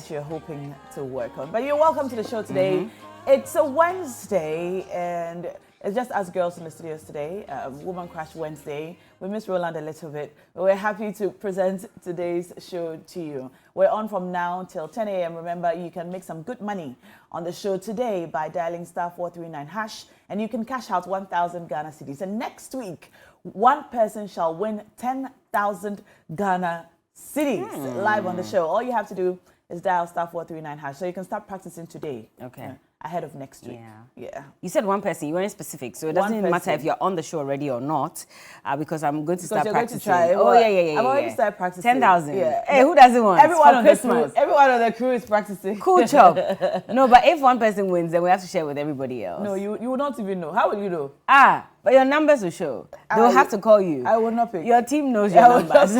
that you're hoping to work on. But you're welcome to the show today. It's a Wednesday, and it's just us girls in the studios today. Woman Crash Wednesday. We miss Roland a little bit, but we're happy to present today's show to you. We're on from now till 10 a.m. Remember, you can make some good money on the show today by dialing *439#, and you can cash out 1,000 Ghana cedis. And next week, one person shall win 10,000 Ghana cedis live on the show. All you have to do is dial *439#. So you can start practicing today. Okay. Ahead of next week. Yeah. You said one person, you weren't specific, so it doesn't matter if you're on the show already or not, because I'm going to start practicing. Going to try. Oh, yeah. I've already started practicing. 10,000. Yeah. Hey, who doesn't want? Everyone on Christmas. Everyone on the crew is practicing. Cool job. No, but if one person wins, then we have to share with everybody else. No, you will not even know. How will you know? But your numbers will show. They'll have to call you. I will not pick. Your team knows your numbers.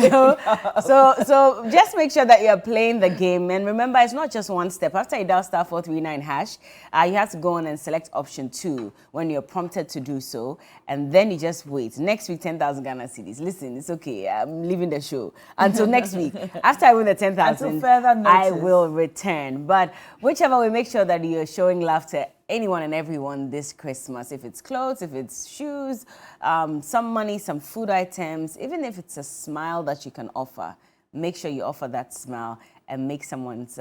So just make sure that you're playing the game. And remember, it's not just one step. After you dial *439#, you have to go on and select option 2 when you're prompted to do so. And then you just wait. Next week, 10,000 Ghana cedis. Listen, it's okay. I'm leaving the show. Until next week. After I win the 10,000, I will return. But whichever way, make sure that you're showing love to anyone and everyone this Christmas. If it's clothes, if it's shoes, some money, some food items, even if it's a smile that you can offer, make sure you offer that smile and make someone's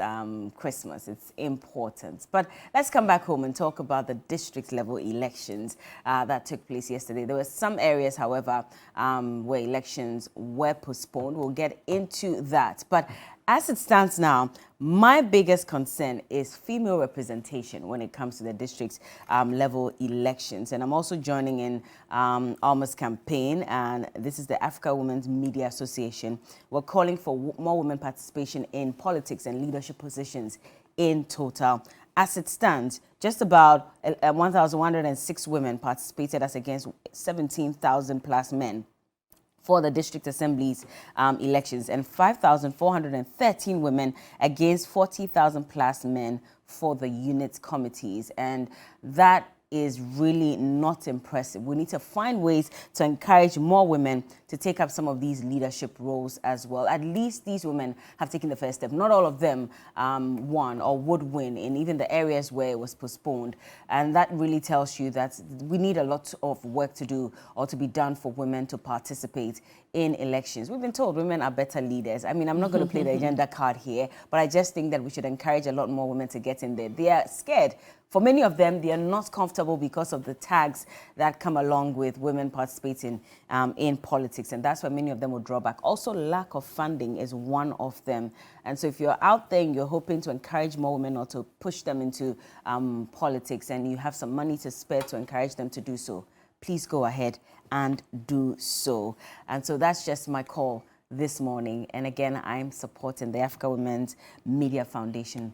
Christmas. It's important. But let's come back home and talk about the district level elections that took place yesterday. There were some areas, however, where elections were postponed. We'll get into that. But as it stands now, my biggest concern is female representation when it comes to the district level elections. And I'm also joining in Alma's campaign, and this is the Africa Women's Media Association. We're calling for more women participation in politics and leadership positions in total. As it stands, just about 1,106 women participated as against 17,000 plus men for the district assemblies elections, and 5,413 women against 40,000 plus men for the unit committees. And that is really not impressive. We need to find ways to encourage more women to take up some of these leadership roles as well. At least these women have taken the first step. Not all of them won or would win in even the areas where it was postponed. And that really tells you that we need a lot of work to do or to be done for women to participate in elections. We've been told women are better leaders. I mean, I'm not going to play the agenda card here, but I just think that we should encourage a lot more women to get in there. They are scared. For many of them, they are not comfortable because of the tags that come along with women participating in politics. And that's why many of them will draw back. Also, lack of funding is one of them. And so if you're out there and you're hoping to encourage more women or to push them into politics, and you have some money to spare to encourage them to do so, please go ahead and do so. And so that's just my call this morning. And again, I'm supporting the Africa Women's Media Foundation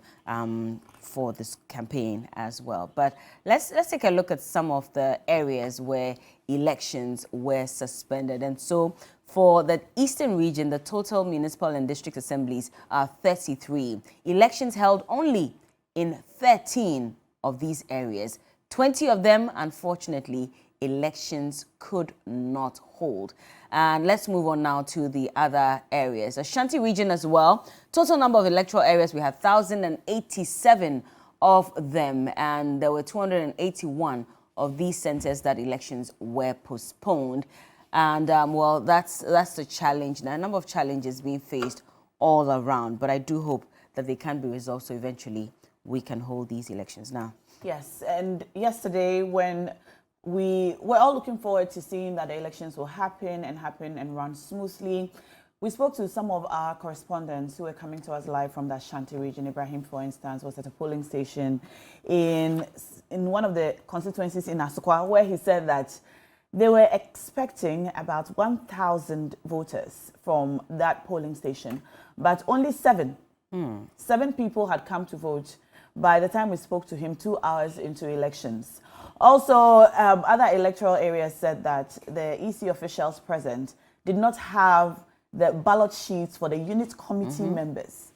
for this campaign as well. But let's take a look at some of the areas where elections were suspended. And so for the Eastern region, the total municipal and district assemblies are 33. Elections held only in 13 of these areas. 20 of them, unfortunately, elections could not hold. And let's move on now to the other areas. Ashanti region as well. Total number of electoral areas, we had 1,087 of them, and there were 281 of these centers that elections were postponed. And well, that's the challenge. Now, a number of challenges being faced all around, but I do hope that they can be resolved so eventually we can hold these elections now. Yes, and yesterday when we're all looking forward to seeing that the elections will happen and run smoothly. We spoke to some of our correspondents who were coming to us live from the Ashanti region. Ibrahim, for instance, was at a polling station in one of the constituencies in Asokwa, where he said that they were expecting about 1,000 voters from that polling station, but only 7 people had come to vote by the time we spoke to him 2 hours into elections. Also, other electoral areas said that the EC officials present did not have the ballot sheets for the unit committee members.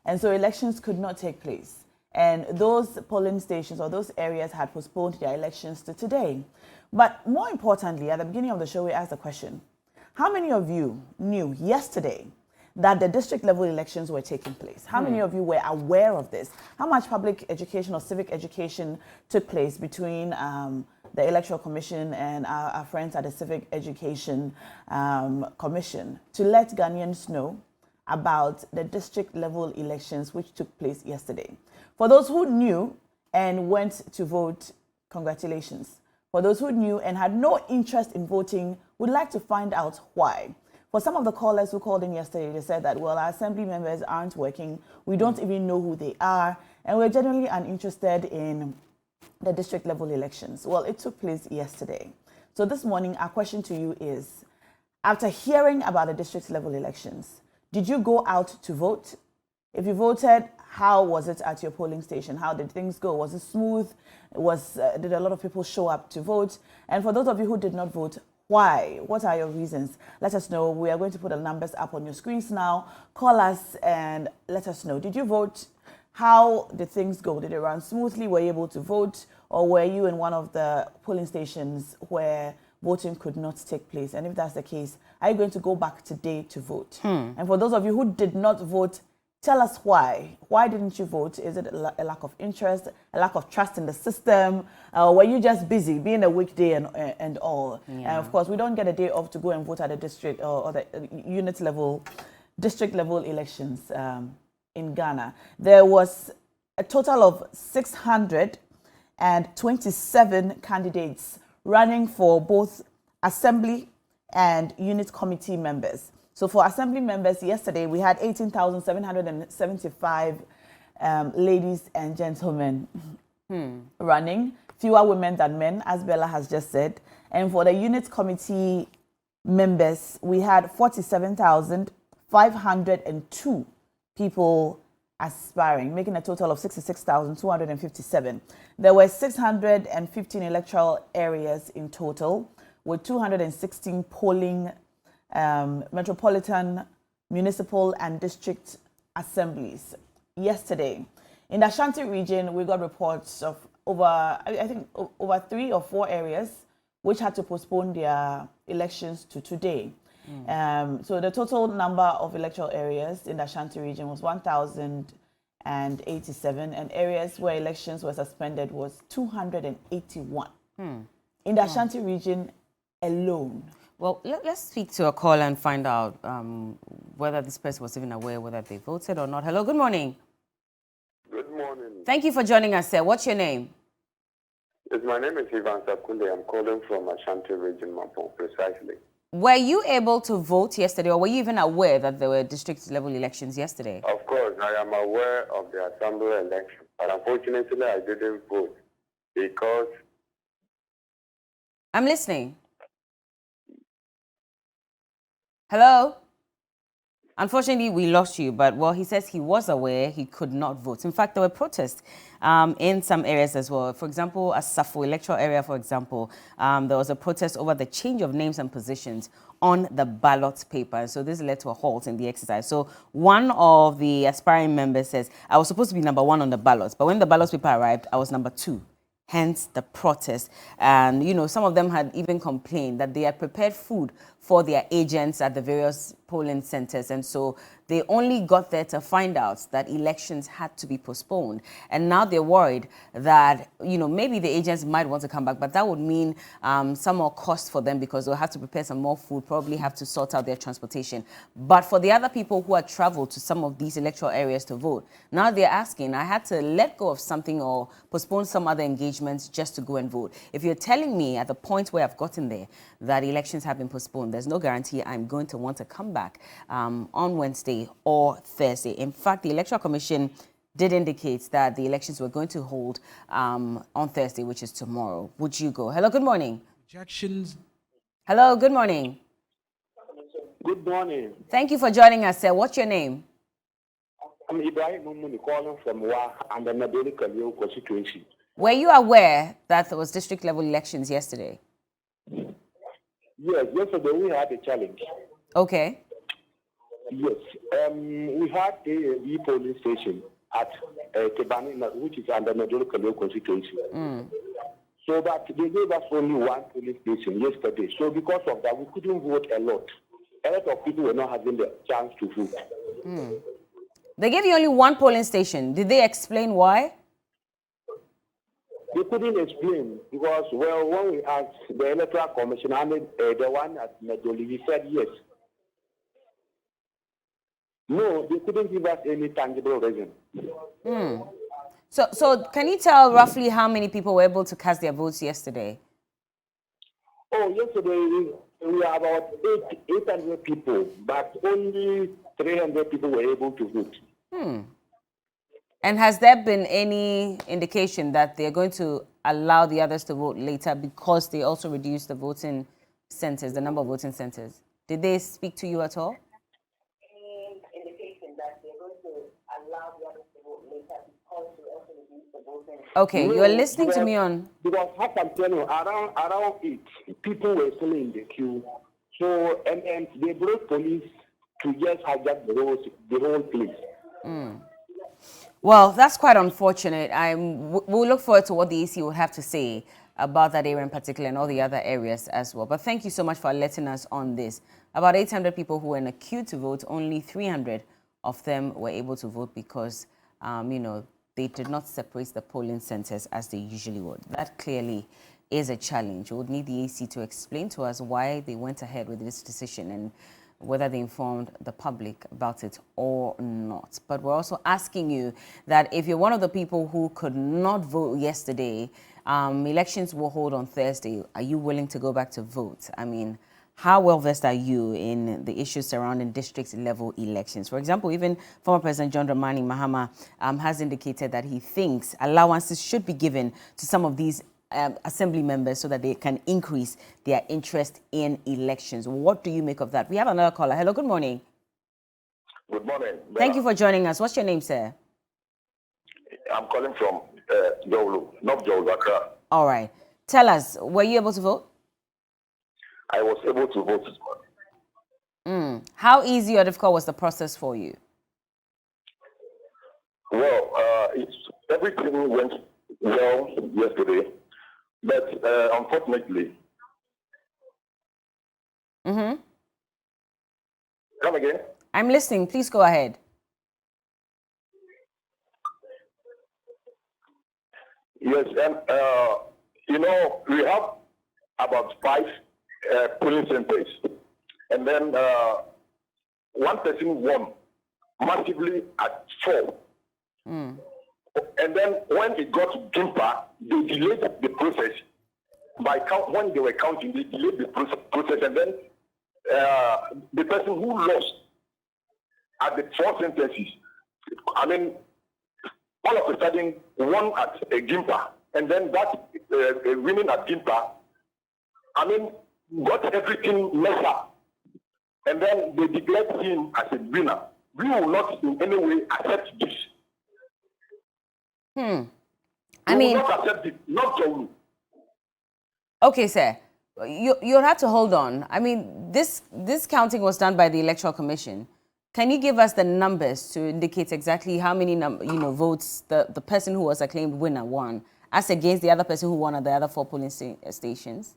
And so elections could not take place. And those polling stations or those areas had postponed their elections to today. But more importantly, at the beginning of the show, we asked the question, how many of you knew yesterday that the district level elections were taking place. How many of you were aware of this? How much public education or civic education took place between the Electoral Commission and our friends at the Civic Education Commission to let Ghanaians know about the district level elections which took place yesterday? For those who knew and went to vote, congratulations. For those who knew and had no interest in voting, would like to find out why. For some of the callers who called in yesterday, they said that, well, our assembly members aren't working, we don't even know who they are, and we're generally uninterested in the district level elections. Well, it took place yesterday. So this morning, our question to you is, after hearing about the district level elections, did you go out to vote? If you voted, how was it at your polling station? How did things go? Was it smooth? Did a lot of people show up to vote? And for those of you who did not vote, why? What are your reasons? Let us know. We are going to put the numbers up on your screens now. Call us and let us know. Did you vote? How did things go? Did it run smoothly? Were you able to vote? Or were you in one of the polling stations where voting could not take place? And if that's the case, are you going to go back today to vote? And for those of you who did not vote, tell us why. Why didn't you vote? Is it a lack of interest, a lack of trust in the system? Were you just busy, being a weekday and all? Yeah. And of course, we don't get a day off to go and vote at the district or the unit level, district level elections in Ghana. There was a total of 627 candidates running for both assembly and unit committee members. So for assembly members, yesterday we had 18,775 ladies and gentlemen running, fewer women than men, as Bella has just said. And for the unit committee members, we had 47,502 people aspiring, making a total of 66,257. There were 615 electoral areas in total, with 216 polling metropolitan, municipal, and district assemblies. Yesterday, in the Ashanti region, we got reports of over 3 or 4 areas which had to postpone their elections to today. So the total number of electoral areas in the Ashanti region was 1,087, and areas where elections were suspended was 281 in the Ashanti region alone. Well, let's speak to a caller and find out whether this person was even aware whether they voted or not. Hello, good morning. Good morning. Thank you for joining us, sir. What's your name? Yes, my name is Ivan Sakunde. I'm calling from Ashanti region, Mampong, precisely. Were you able to vote yesterday, or were you even aware that there were district-level elections yesterday? Of course, I am aware of the assembly election, but unfortunately, I didn't vote because... I'm listening. Hello? Unfortunately, we lost you, but well, he says he was aware he could not vote. In fact, there were protests in some areas as well. For example, at Safo electoral area, for example, there was a protest over the change of names and positions on the ballot paper. So this led to a halt in the exercise. So one of the aspiring members says, I was supposed to be number 1 on the ballot, but when the ballot paper arrived, I was number 2. Hence the protest. And, you know, some of them had even complained that they had prepared food for their agents at the various polling centers. And so they only got there to find out that elections had to be postponed. And now they're worried that, you know, maybe the agents might want to come back, but that would mean some more cost for them because they'll have to prepare some more food, probably have to sort out their transportation. But for the other people who had traveled to some of these electoral areas to vote, now they're asking, I had to let go of something or postpone some other engagements just to go and vote. If you're telling me at the point where I've gotten there that elections have been postponed, there's no guarantee I'm going to want to come back on Wednesday or Thursday. In fact, the Electoral Commission did indicate that the elections were going to hold on Thursday, which is tomorrow. Would you go? Hello, good morning. Objections. Hello, good morning. Good morning. Thank you for joining us, sir. What's your name? I'm Ibrahim Mumuni calling from Wa and the Nadoli Kalio constituency. Were you aware that there was district-level elections yesterday? Yes, yesterday we had a challenge. Okay. Yes, we had a polling station at Kebani, which is under Nadoli Kalio constituency. So that they gave us only one polling station yesterday. So because of that, we couldn't vote a lot. a lot of people were not having the chance to vote. They gave you only one polling station. Did they explain why? They couldn't explain because, well, when we asked the Electoral Commission, the one at Medoli, he said yes. No, they couldn't give us any tangible reason. So can you tell roughly how many people were able to cast their votes yesterday? Oh, yesterday we were about 800 people, but only 300 people were able to vote. And has there been any indication that they're going to allow the others to vote later because they also reduced the voting centers, the number of voting centers? Did they speak to you at all? Any indication that they're going to allow the others to vote later because they also reduced the voting? Okay, No, you're listening to me on... Because I can tell you, around 8, people were still in the queue. So, and they brought police to just hijack the whole place. Well, that's quite unfortunate. We'll look forward to what the EC will have to say about that area in particular and all the other areas as well. But thank you so much for letting us on this. About 800 people who were in a queue to vote, only 300 of them were able to vote because, they did not separate the polling centers as they usually would. That clearly is a challenge. We would need the EC to explain to us why they went ahead with this decision and whether they informed the public about it or not. But we're also asking you that if you're one of the people who could not vote yesterday, elections will hold on Thursday. Are you willing to go back to vote? I mean, how well versed are you in the issues surrounding district level elections? For example, even former President John Dramani Mahama has indicated that he thinks allowances should be given to some of these assembly members so that they can increase their interest in elections. What do you make of that? We have another caller. Hello, good morning. Good morning. Thank you for joining us. What's your name, sir? I'm calling from Jolu, not Jolu, Accra. All right. Tell us, were you able to vote? I was able to vote this morning. How easy or difficult was the process for you? Well, everything went well yesterday, but unfortunately... Come again? I'm listening. Please go ahead. Yes, and we have about 5 polling centers, and then one person won massively at 4. And then when it got to Gimpa, they delayed the process. When they were counting, they delayed the process, and then the person who lost at the 4 sentences, I mean, all of a sudden won at Gimpa, and then that winning at Gimpa, I mean, got everything messed up, and then they declared him as a winner. We will not in any way accept this. I mean, will not accept it, not Jolu. Okay, sir. You'll have to hold on. I mean, this counting was done by the Electoral Commission. Can you give us the numbers to indicate exactly how many votes the person who was acclaimed winner won, as against the other person who won at the other 4 polling stations?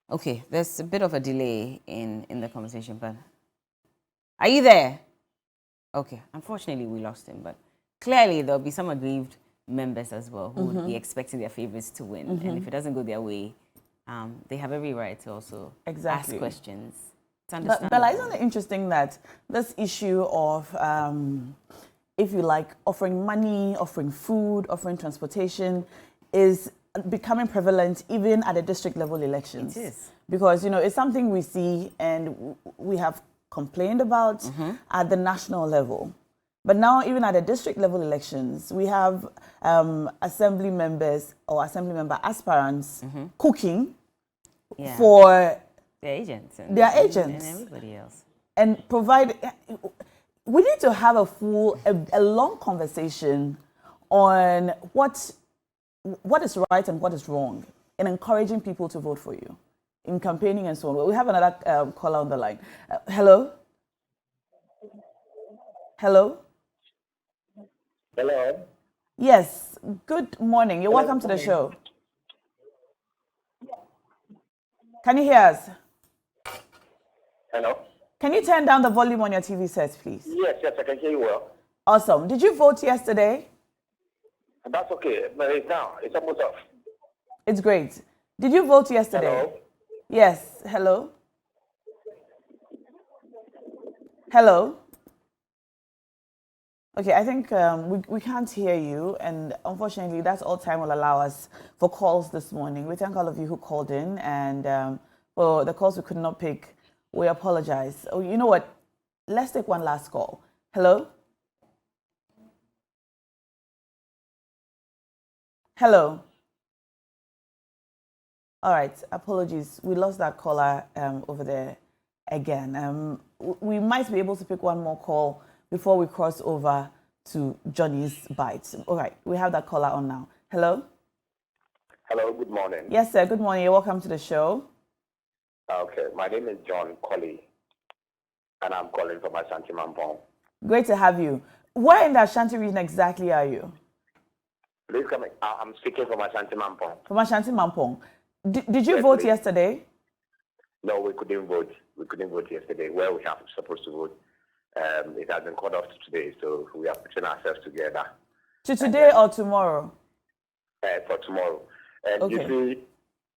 Okay, there's a bit of a delay in the conversation, but are you there? Okay, unfortunately we lost him, but clearly there'll be some aggrieved members as well who would be expecting their favorites to win. And if it doesn't go their way, they have every right to also ask questions. But Bella, isn't it interesting that this issue of, if you like, offering money, offering food, offering transportation is becoming prevalent even at the district level elections? It is. Because, it's something we see and we have complained about at the national level. But now, even at the district level elections, we have assembly members or assembly member aspirants cooking for their agents. And everybody else. And we need to have a long conversation on what is right and what is wrong in encouraging people to vote for you, in campaigning and so on. We have another caller on the line. Hello? Hello? Hello? Yes, good morning. You're welcome to the show. Can you hear us? Hello? Can you turn down the volume on your TV set, please? Yes, I can hear you well. Awesome. Did you vote yesterday? That's okay. But it's now. It's almost off. It's great. Did you vote yesterday? Hello? Yes. Hello? Hello? Okay, I think we can't hear you, and unfortunately, that's all time will allow us for calls this morning. We thank all of you who called in, and for the calls we could not pick, we apologize. Oh, you know what? Let's take one last call. Hello? Hello? All right, apologies. We lost that caller over there again. We might be able to pick one more call before we cross over to Johnny's Bites. All right, we have that caller on now. Hello? Hello, good morning. Yes, sir. Good morning. You're welcome to the show. Okay, my name is John Colley, and I'm calling from Ashanti Mampong. Great to have you. Where in the Ashanti region exactly are you? Please come in. I'm speaking from Ashanti Mampong. From Ashanti Mampong. Did you Yes, vote please. yesterday? No, we couldn't vote. We couldn't vote yesterday. Where we have supposed to vote, it has been called off to today, so we are putting ourselves together. To today or tomorrow? For tomorrow. And Okay.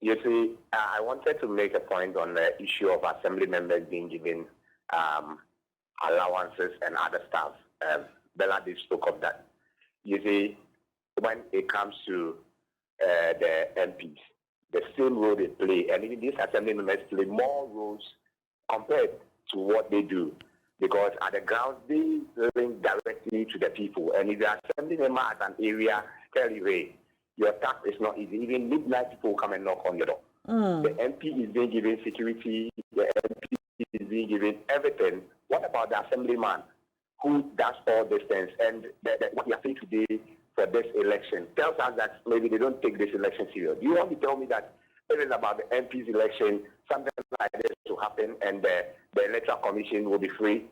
you see, I wanted to make a point on the issue of assembly members being given allowances and other stuff. Bella did spoke of that. You see, when it comes to the MPs, the same role they play, and even these assembly members play more roles compared to what they do, because at the ground they link directly to the people. And if the assembly member at an area tell you, hey, your task is not easy, even midnight people come and knock on your door. The MP is being given security, the MP is being given everything. What about the assemblyman who does all these things? And what we are saying today for this election tells us that maybe they don't take this election serious. Do you want to tell me that it is about the MP's election, something like this will happen and the Electoral Commission will be free?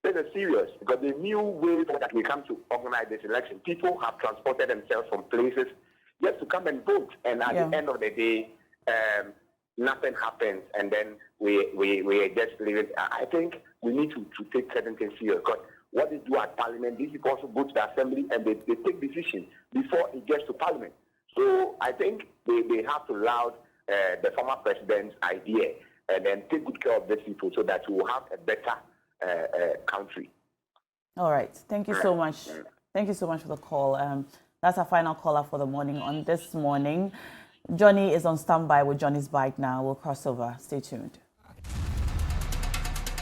This is serious, because the new way that we come to organize this election, people have transported themselves from places just to come and vote. And at the end of the day, nothing happens, and then we just leave it. I think we need to take certain things serious, because what they do at Parliament, these people also go to the Assembly and they take decisions before it gets to Parliament. So I think they have to laud the former president's idea and then take good care of these people so that we will have a better country. All right. Thank you so much. Thank you so much for the call. That's our final caller for the morning on this morning. Johnny is on standby with Johnny's Bite now. We'll cross over. Stay tuned.